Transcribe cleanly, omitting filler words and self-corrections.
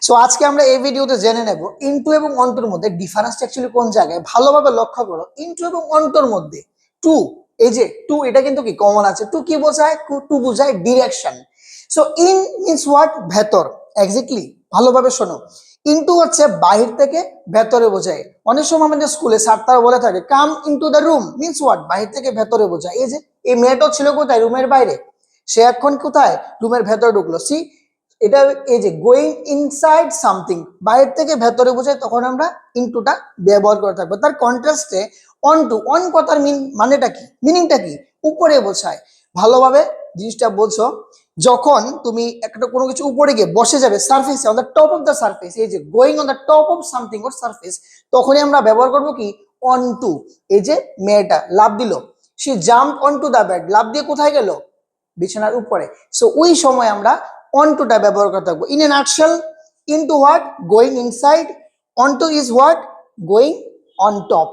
So আজকে আমরা এই ভিডিওতে জেনে নেব ইনটু এবং অন্টোর মধ্যে ডিফারেন্স অ্যাকচুয়ালি কোন জায়গায়। ভালোভাবে লক্ষ্য করো, ইনটু এবং অন্টোর মধ্যে টু, এই যে টু, এটা কিন্তু কি কমন আছে। টু কি বোঝায়? টু বোঝায় direction. So in means what? ভেতর। এক্স্যাক্টলি, ভালোভাবে শোনো। ইনটু হচ্ছে বাহির থেকে ভেতরে বোঝায়। অনেক সময় আমাদের স্কুলে স্যার তারা বলে থাকে come into the room, means what? বাহির থেকে ভেতরে বোঝায়। এই যে এই মেয়েটাও ছিল কোথায়? রুমের বাইরে, সে এখন কোথায়? রুমের ভেতরে ঢুকলো। সি, এটা এই যে গোয়িং ইনসাইড সামথিং, বাইরে থেকে ভেতরে বোঝায়, তখন আমরা ইনটুটা ব্যবহার করে থাকবো। তার কন্ট্রাস্টে অন টু, অন কথার মানেটা কি, মিনিংটা কি? উপরে বোঝায়। ভালোভাবে জিনিসটা বলছো, যখন তুমি একটা কোনো কিছু উপরে গিয়ে বসে যাবে সারফেসে, on the top of the surface, এই যে going on the top of something or surface, তখনই আমরা ব্যবহার করবো কি? On to. এই যে মেয়েটা লাফ দিল, সে jump on to the bed, লাফ দিয়ে কোথায় গেল? বিছানার উপরে। সো ওই সময় আমরা অনটুটা ব্যবহার করে থাকবো। In a nutshell, into what? Going inside, অনটু is what? Going on top.